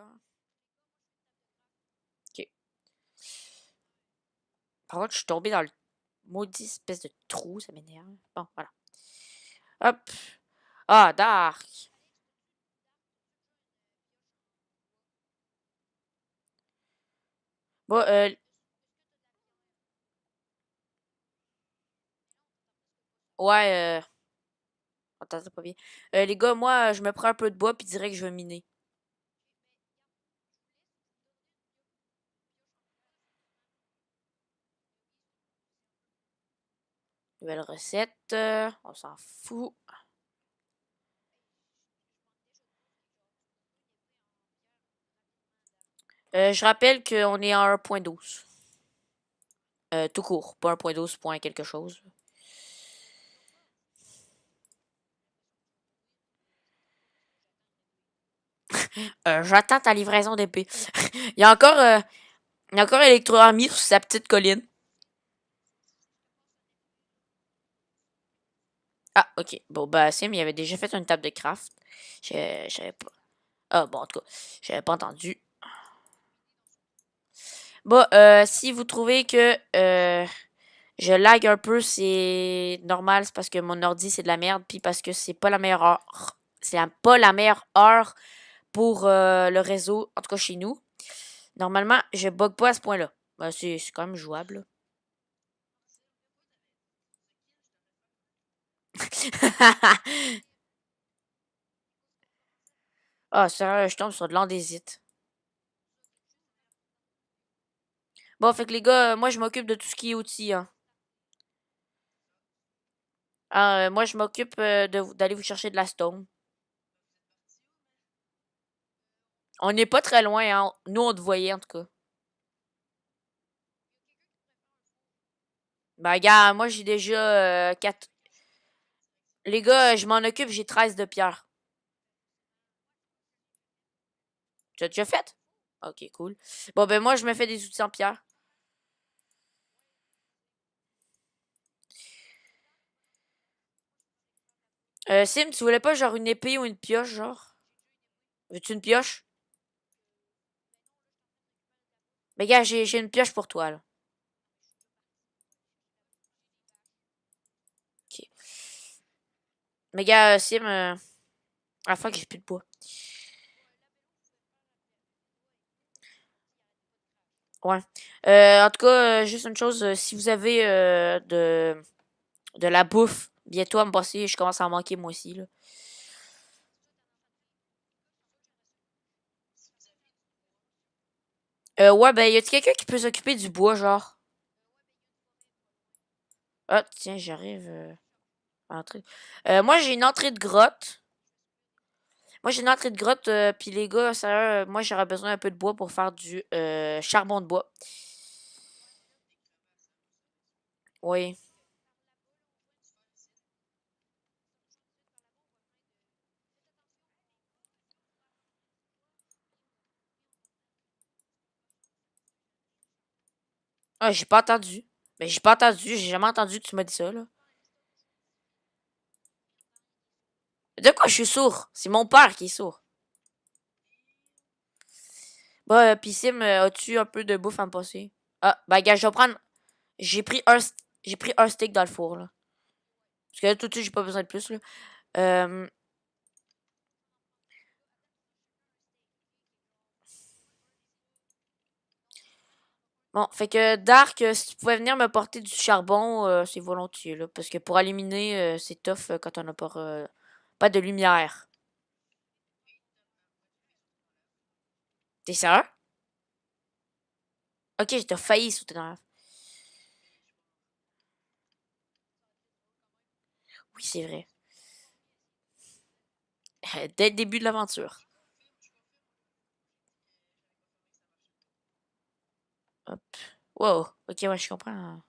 là. Ok. Par contre, je suis tombé dans le maudit espèce de trou, ça m'énerve. Bon, voilà. Hop. Ah, Dark. Bon, ouais, on t'entend pas bien. Les gars, moi, je me prends un peu de bois puis dirais que je vais miner. Nouvelle recette. On s'en fout. Je rappelle qu'on est à 1.12. Tout court, pas 1.12 point quelque chose. J'attends ta livraison d'épée. il y a encore, il y a encore Electro-Army sur sa petite colline. Ah, ok. Bon, bah, Sim, il avait déjà fait une table de craft. J'avais pas. Ah, bon, en tout cas, j'avais pas entendu. Bon, si vous trouvez que je lag un peu, c'est normal, c'est parce que mon ordi c'est de la merde, puis parce que c'est pas la meilleure heure. Pas la meilleure heure pour le réseau, en tout cas chez nous. Normalement, je bug pas à ce point-là. Ben, c'est quand même jouable. Ah, sérieux, je tombe sur de l'andésite. Bon, fait que les gars, moi je m'occupe de tout ce qui est outils, hein. Ah, moi je m'occupe d'aller vous chercher de la stone. On n'est pas très loin, hein. Nous, on te voyait, en tout cas. Ben, gars, moi j'ai déjà 4. Les gars, je m'en occupe, j'ai 13 de pierre. Tu as déjà fait? Ok, cool. Bon, ben moi, je me fais des outils en pierre. Sim, tu voulais pas genre une épée ou une pioche, genre? Veux-tu une pioche? Ben, gars, j'ai une pioche pour toi, là. Ok. Mais gars, Sim, ah fuck, j'ai plus de bois. Ouais. En tout cas, juste une chose, si vous avez de la bouffe, bientôt à me passer, je commence à en manquer moi aussi, là. Ouais, ben, y a-t-il quelqu'un qui peut s'occuper du bois, genre? Ah, tiens, j'arrive à entrer. Moi, j'ai une entrée de grotte. Moi, j'ai une entrée de grotte, puis les gars, sérieux, moi, j'aurais besoin un peu de bois pour faire du charbon de bois. Oui. Ah, j'ai pas entendu. Mais j'ai pas entendu, j'ai jamais entendu que tu m'as dit ça, là. De quoi je suis sourd? C'est mon père qui est sourd. Bah, pis Sim, as-tu un peu de bouffe à me passer? Ah, bah, gars, je vais prendre. J'ai pris j'ai pris un steak dans le four, là. Parce que là, tout de suite, j'ai pas besoin de plus, là. Euh, Bon, fait que Dark, si tu pouvais venir me porter du charbon, c'est volontiers, là. Parce que pour allumer, c'est tough quand on n'a pas de lumière. T'es sérieux? Ok, t'as failli sauter dans la... Oui, c'est vrai. Dès le début de l'aventure. Hop. Wow. Ok, ouais, je comprends.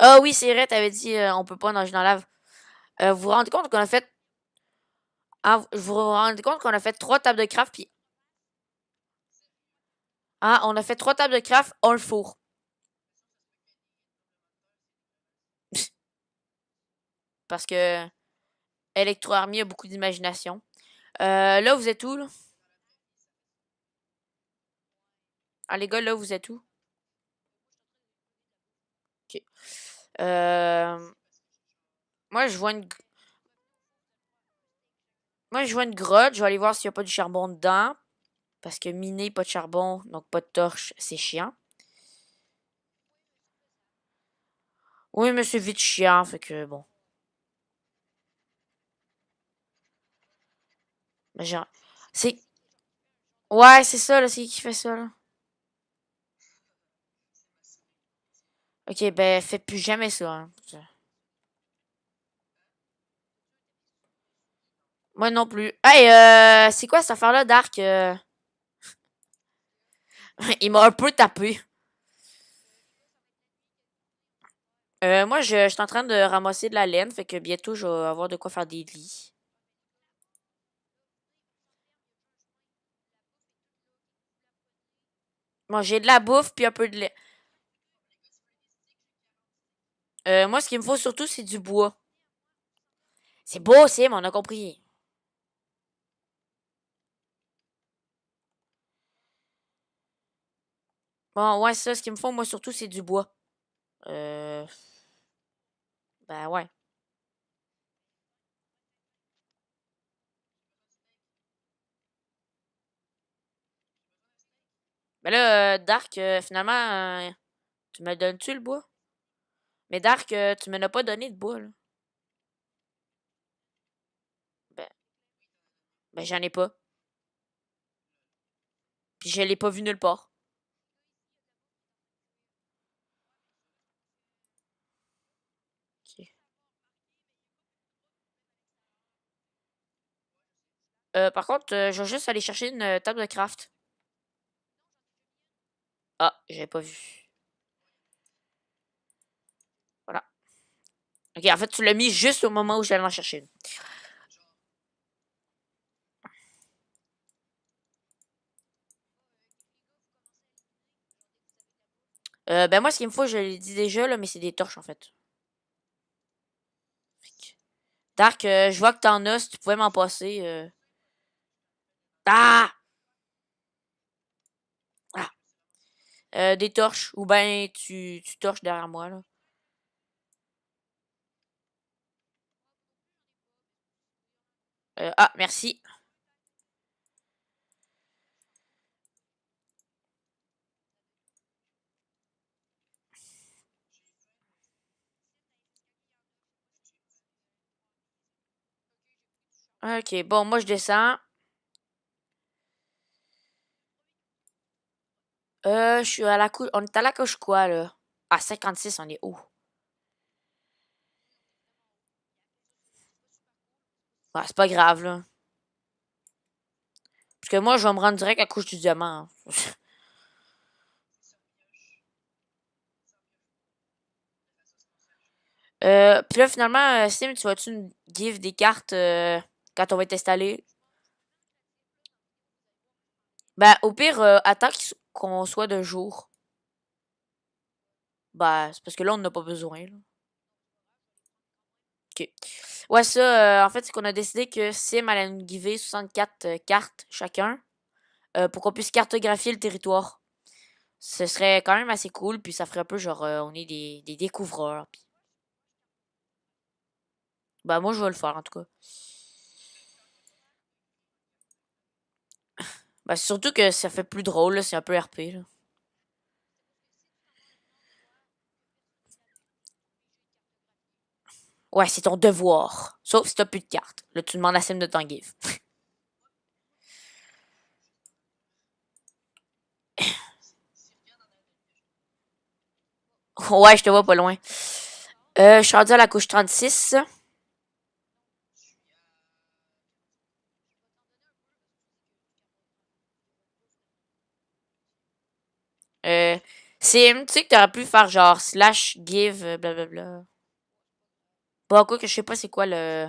Ah oui, c'est vrai, t'avais dit on peut pas nager dans la lave. Vous vous rendez compte qu'on a fait... Ah, vous vous rendez compte qu'on a fait 3 tables de craft, puis... Ah, on a fait 3 tables de craft, on le four. Parce que... Electro Army a beaucoup d'imagination. Là, vous êtes où, là? Ah, les gars, là, vous êtes où? Ok. Euh, moi, je vois une, moi, je vois une grotte. Je vais aller voir s'il n'y a pas du charbon dedans. Parce que miner, pas de charbon, donc pas de torche, c'est chiant. Oui, mais c'est vite chiant, fait que bon. Mais genre, c'est. Ouais, c'est ça, là, c'est qui fait ça, là. Ok, ben, faites plus jamais ça, hein. Moi non plus. Hey, c'est quoi cette affaire-là, Dark? Il m'a un peu tapé. Moi, je suis en train de ramasser de la laine, fait que bientôt, je vais avoir de quoi faire des lits. Bon, j'ai de la bouffe, puis un peu de lait. Moi, ce qu'il me faut surtout, c'est du bois. C'est beau, c'est, mais on a compris. Bon, ouais, ça, ce qu'il me faut, moi, surtout, c'est du bois. Euh, ben ouais. Ben là, Dark, finalement, tu me donnes-tu le bois? Mais Dark, tu me l'as pas donné de bois, là. Ben, ben j'en ai pas. Puis je l'ai pas vu nulle part. Ok. Par contre, je vais juste aller chercher une table de craft. Ah, j'avais pas vu. Voilà. Ok, en fait, tu l'as mis juste au moment où j'allais en chercher une. Ben moi, ce qu'il me faut, je l'ai dit déjà, là, mais c'est des torches, en fait. Dark, je vois que t'en as, si tu pouvais m'en passer. Ah! Ah! Des torches, ou ben tu torches derrière moi, là. Ah, merci. Ok, bon, moi, je descends. Je suis à la couche. On est à la couche quoi, là? À 56, on est où? Ouais, c'est pas grave, là. Parce que moi, je vais me rendre direct à la couche du diamant, hein. Puis là, finalement, Sim, tu vas-tu me give des cartes quand on va être installé? Ben, au pire, attends qu'on soit de jour. Ben, c'est parce que là, on n'en a pas besoin, là. Ok. Ouais, ça, en fait, c'est qu'on a décidé que Sim allait nous giver 64 cartes chacun pour qu'on puisse cartographier le territoire. Ce serait quand même assez cool, puis ça ferait un peu genre, on est des découvreurs. Bah, moi, je vais le faire, en tout cas. Bah, surtout que ça fait plus drôle, là, c'est un peu RP, là. Ouais, c'est ton devoir. Sauf si t'as plus de cartes. Là, tu demandes à Sim de t'en give. Ouais, je te vois pas loin. Je suis rendu à la couche 36. Euh, Sim, tu sais que t'aurais pu faire genre slash give, blablabla. Bon, quoi que je sais pas c'est quoi le.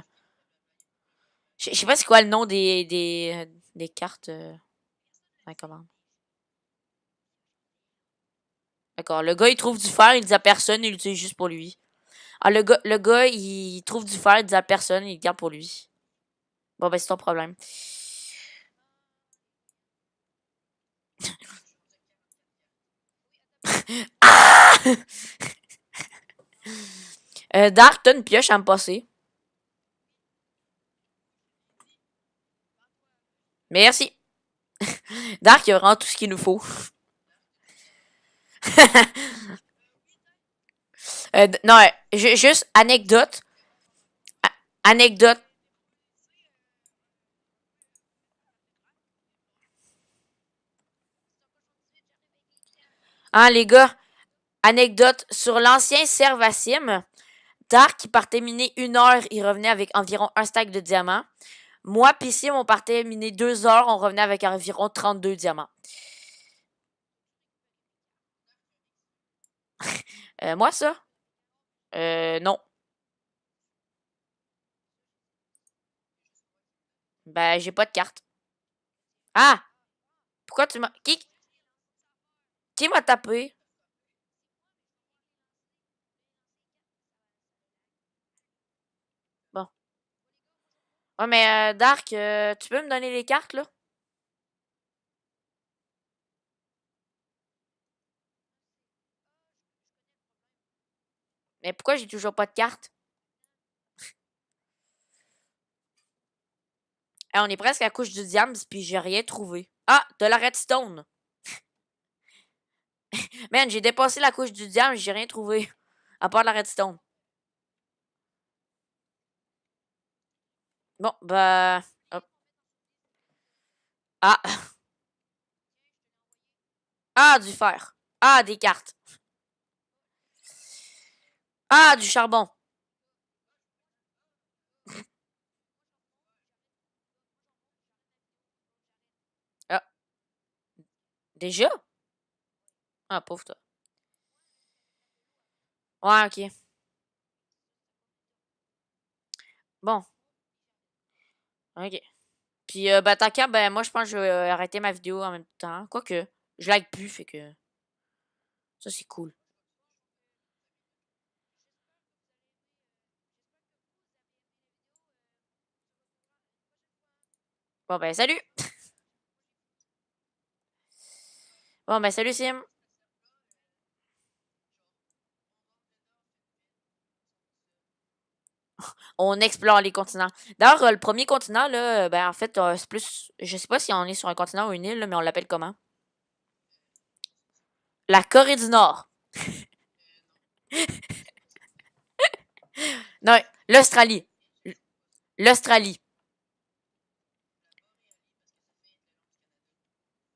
Je sais pas c'est quoi le nom des cartes à commande. D'accord. Le gars, il trouve du fer, il dit à personne, il l'utilise juste pour lui. Ah, le gars, il trouve du fer, il dit à personne, il le garde pour lui. Bon, ben, c'est ton problème. Ah! Dark, t'as une pioche à me passer. Merci. Dark, il y a vraiment tout ce qu'il nous faut. Non, juste anecdote. Anecdote. Hein, les gars? Anecdote. Sur l'ancien Servasim, Dark, il partait miner 1 heure, il revenait avec environ un stack de diamants. Moi, pis Sim, on partait miner 2 heures, on revenait avec environ 32 diamants. Moi, ça? Non. Ben, j'ai pas de carte. Ah! Pourquoi tu m'as. Qui m'a tapé? Bon. Ouais, mais Dark, tu peux me donner les cartes, là? Mais pourquoi j'ai toujours pas de carte? On est presque à la couche du diamant, puis j'ai rien trouvé. Ah, de la redstone. Man, j'ai dépassé la couche du diamant, j'ai rien trouvé. À part de la redstone. Bon, bah. Hop. Ah. Ah, du fer. Ah, des cartes. Ah, du charbon. Ah, déjà? Ah, pauvre toi. Ouais, ok. Bon, ok. Puis, bah, tant qu'à, ben, moi, je pense que je vais arrêter ma vidéo en même temps. Quoique, je like plus, fait que ça, c'est cool. Bon, ben, salut! Bon, ben, salut, Sim. On explore les continents. D'ailleurs, le premier continent, là, ben, en fait, c'est plus. Je sais pas si on est sur un continent ou une île, là, mais on l'appelle comment? La Corée du Nord. Non, l'Australie. L'Australie.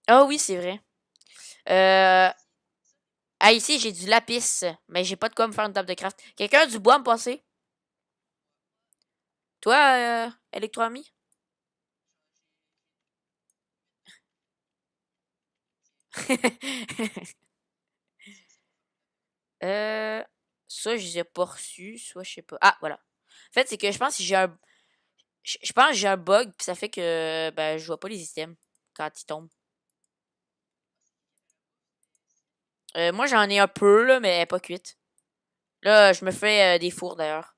Ah oui, c'est vrai. Euh, ah, ici, j'ai du lapis, mais j'ai pas de quoi me faire une table de craft. Quelqu'un a du bois à me passer? Toi, Electroami? euh, ça, je les ai pas reçus, soit je sais pas. Ah, voilà. En fait, c'est que je pense que j'ai un. Je pense que j'ai un bug, puis ça fait que ben, je vois pas les items quand ils tombent. Moi, j'en ai un peu, là, mais pas cuite. Là, je me fais des fours, d'ailleurs.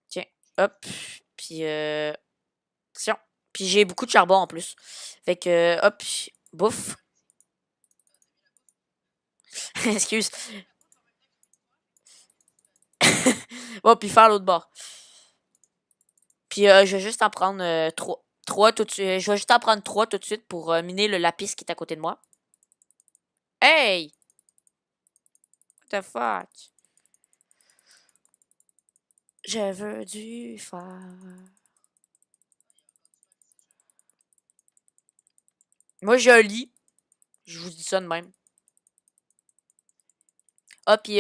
Tiens, hop. Puis, tiens. Puis j'ai beaucoup de charbon en plus. Fait que, hop, bouffe. Excuse. Bon, puis faire l'autre bord. Puis je vais juste en prendre trois. Trois tout de suite. Je vais juste en prendre trois tout de suite pour miner le lapis qui est à côté de moi. Hey! What the fuck? Je veux du fer. Moi, j'ai un lit. Je vous dis ça de même. Ah, puis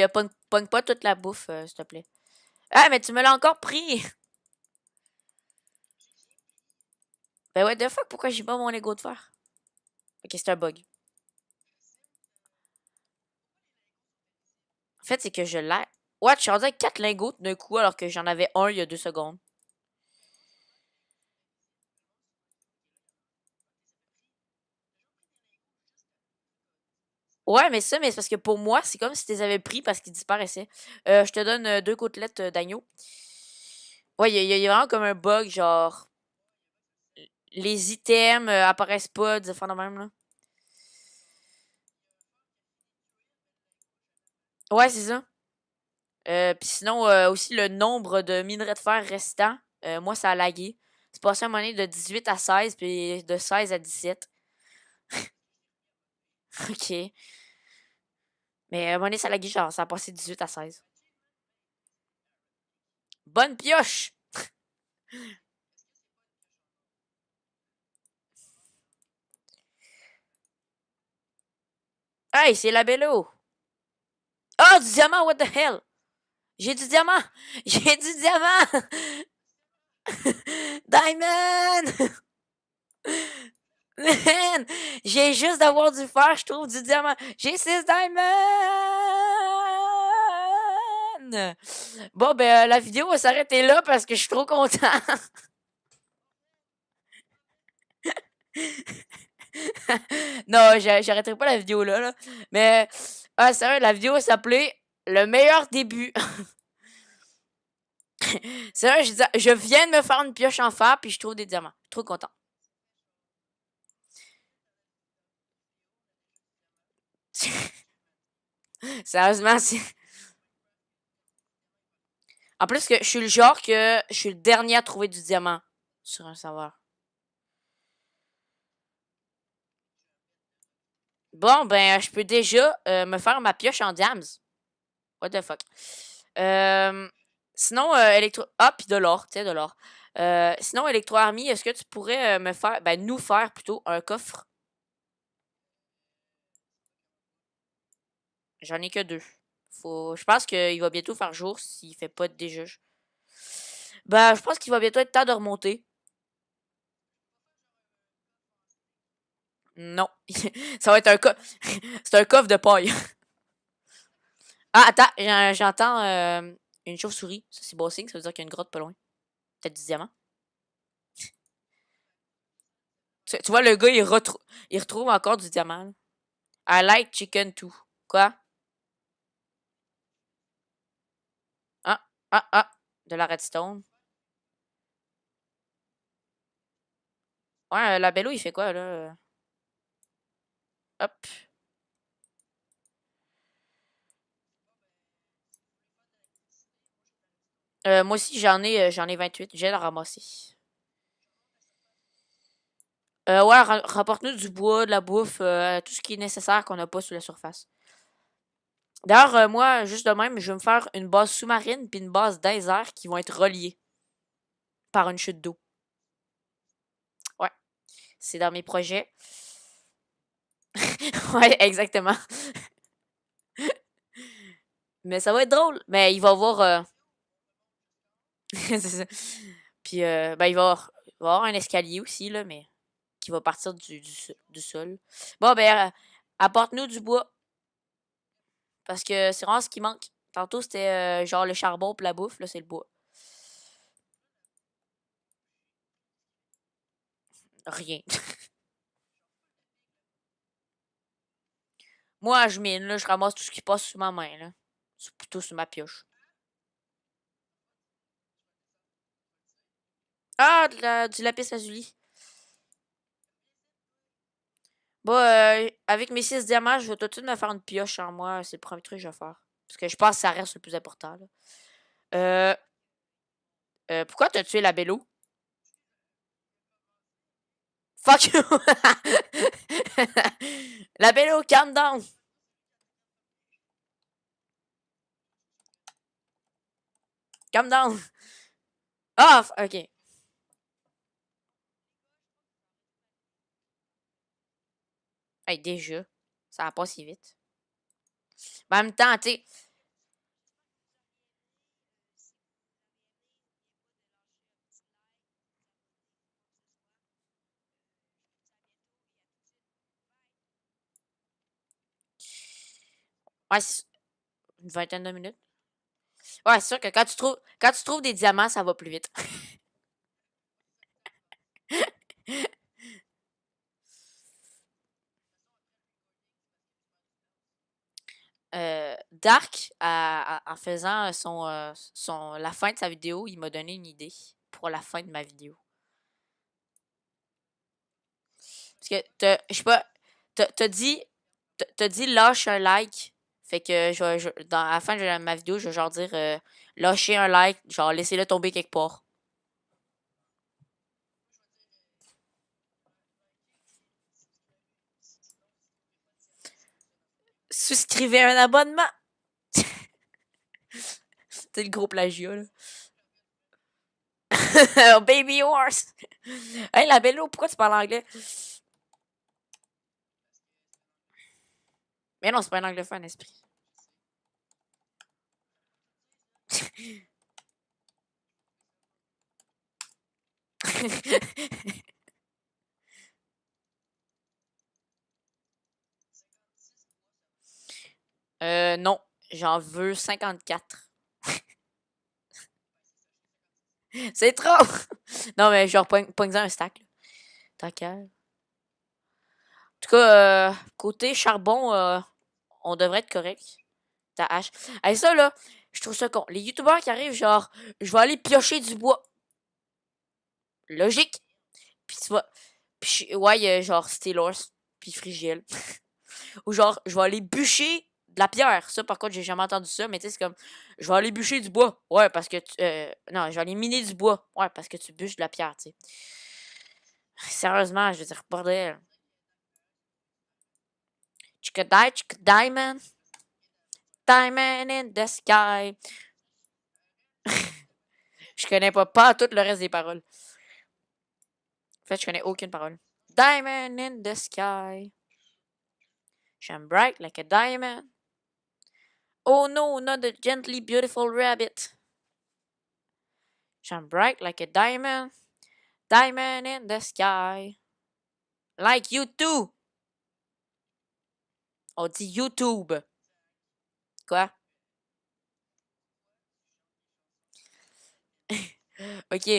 pogne pas toute la bouffe, s'il te plaît. Ah, mais tu me l'as encore pris! Ben, what the fuck? Pourquoi j'ai pas mon Lego de fer? Ok, c'est un bug. En fait, c'est que je l'ai. What? Je suis rendu avec 4 lingots d'un coup alors que j'en avais un il y a 2 secondes. Ouais, mais c'est parce que pour moi, c'est comme si tu les avais pris parce qu'ils disparaissaient. Je te donne 2 côtelettes d'agneau. Ouais, il y a vraiment comme un bug, genre, les items apparaissent pas, des affaires de même, là. Ouais, c'est ça. Puis sinon, aussi, le nombre de minerais de fer restants, moi, ça a lagué. C'est passé à un moment donné de 18 à 16, puis de 16 à 17. OK. Mais à un moment donné, ça a lagué, genre, ça a passé de 18 à 16. Bonne pioche! Hey, c'est la bello! Oh, du diamant, what the hell? J'ai du diamant! J'ai du diamant! Diamond! Man! J'ai juste d'avoir du fer, je trouve du diamant. J'ai 6 diamants! Bon, ben, la vidéo va s'arrêter là parce que je suis trop content. Non, j'arrêterai pas la vidéo là, là. Mais, ah, sérieux, la vidéo s'appelait Le meilleur début. Sérieux, je viens de me faire une pioche en fer puis je trouve des diamants. Trop content. Sérieusement, c'est. En plus que je suis le genre que je suis le dernier à trouver du diamant sur un serveur. Bon, ben, je peux déjà me faire ma pioche en diams. What the fuck. Euh, sinon, électro. Ah, puis de l'or, tu sais, de l'or. Sinon, Electro Army, est-ce que tu pourrais me faire, ben, nous faire plutôt un coffre? J'en ai que deux. Je pense qu'il va bientôt faire jour s'il fait pas de déjuge. Ben, je pense qu'il va bientôt être temps de remonter. Non. Ça va être un coffre. C'est un coffre de paille. Ah, attends, j'entends une chauve-souris. Ça, c'est beau signe, ça veut dire qu'il y a une grotte pas loin. Peut-être du diamant. Tu vois, le gars, il retrouve encore du diamant, là. I like chicken too. Quoi? Ah, ah. De la redstone. Ouais, la bello, il fait quoi, là? Hop. Moi aussi, j'en ai 28. J'ai à ramasser. Ouais, rapporte-nous du bois, de la bouffe, tout ce qui est nécessaire qu'on n'a pas sur la surface. D'ailleurs, moi, juste de même, je vais me faire une base sous-marine puis une base désert qui vont être reliées par une chute d'eau. Ouais, c'est dans mes projets. Ouais, exactement. Mais ça va être drôle. Mais il va y avoir. C'est ça. Puis, ben, il va y avoir un escalier aussi, là, mais qui va partir du sol. Bon, ben, apporte-nous du bois. Parce que c'est vraiment ce qui manque. Tantôt, c'était genre le charbon pour la bouffe. Là, c'est le bois. Rien. Moi, je mine, là, je ramasse tout ce qui passe sous ma main, là. C'est plutôt sous ma pioche. Ah, du lapis lazuli. Bon, avec mes 6 diamants, je vais tout de suite me faire une pioche en moi. C'est le premier truc que je vais faire. Parce que je pense que ça reste le plus important, là. Euh, pourquoi t'as tué la bello? Fuck you! La bello, calm down! Calm down! Ah, ok. Hey, déjà, ça va pas si vite. Mais en même temps, tu sais, ouais, une vingtaine de minutes. Ouais, c'est sûr que quand tu trouves des diamants, ça va plus vite. Dark, en faisant la fin de sa vidéo, il m'a donné une idée pour la fin de ma vidéo. Parce que, je sais pas, t'as dit lâche un like. Fait que à la fin de ma vidéo, je vais genre dire lâchez un like, genre laissez-le tomber quelque part. Souscrivez un abonnement. C'est le gros plagiat, là. Baby horse. Hey, la Bello, pourquoi tu parles anglais? Mais non, c'est pas un anglophone, esprit. Non. J'en veux 54. C'est trop! Non, mais genre, pogne-en un stack, là. Tant qu'à. En tout cas, côté charbon, on devrait être correct. Ta hache. Hey, ça, là, je trouve ça con. Les youtubeurs qui arrivent, genre, je vais aller piocher du bois. Logique. Puis tu vas. Puis, ouais, il y a genre Steelers, puis Frigiel. Ou genre, je vais aller bûcher de la pierre. Ça, par contre, j'ai jamais entendu ça, mais tu sais, c'est comme, je vais aller bûcher du bois. Ouais, parce que non, je vais aller miner du bois. Ouais, parce que tu bûches de la pierre, tu sais. Sérieusement, je veux dire, bordel. Diamond. Diamond in the sky. Je connais pas tout le reste des paroles. En fait, je connais aucune parole. Diamond in the sky. Shine bright like a diamond. Oh no, not the gently beautiful rabbit. Shine bright like a diamond. Diamond in the sky. Like you too. On dit YouTube. Quoi? Ok,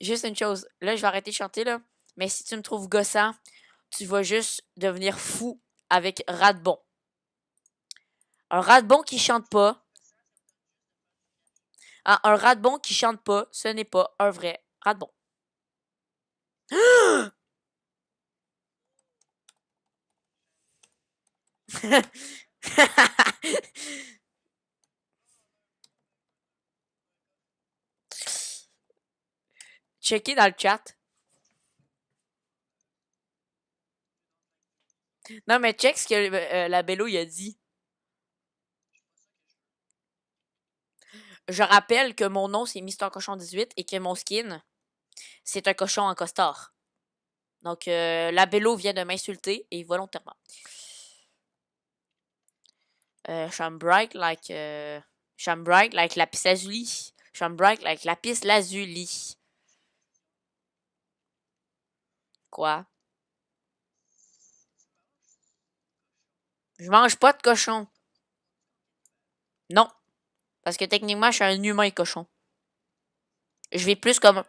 juste une chose. Là, je vais arrêter de chanter, là. Mais si tu me trouves gossant, tu vas juste devenir fou avec Radbon. Un Radbon qui chante pas. Ah, un Radbon qui chante pas, ce n'est pas un vrai Radbon. Checker dans le chat. Non, mais check ce que la Bello il a dit. Je rappelle que mon nom, c'est Mister Cochon 18 et que mon skin, c'est un cochon en costard. Donc, la Bello vient de m'insulter et volontairement. I'm bright like lapis lazuli. I'm bright like lapis lazuli. Quoi? Je mange pas de cochon. Non. Parce que techniquement, je suis un humain cochon. Je vais plus comme.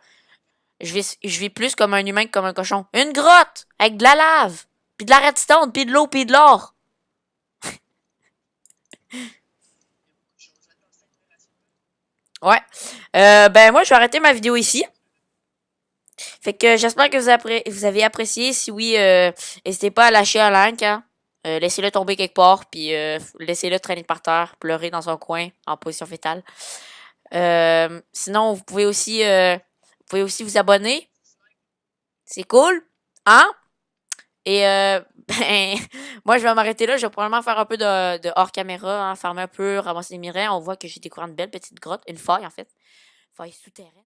Je vais plus comme un humain que comme un cochon. Une grotte! Avec de la lave! Puis de la redstone, puis de l'eau, puis de l'or! Ouais. Ben moi, je vais arrêter ma vidéo ici. Fait que j'espère que vous avez apprécié. Si oui, n'hésitez pas à lâcher un like. Hein. Laissez-le tomber quelque part, puis laissez-le traîner par terre, pleurer dans un coin en position fétale. Sinon, vous pouvez aussi vous abonner. C'est cool. Hein? Et ben, moi, je vais m'arrêter là. Je vais probablement faire un peu de hors caméra, hein, farmer un peu, ramasser des minerais. On voit que j'ai découvert une belle petite grotte, une faille en fait. Faille souterraine.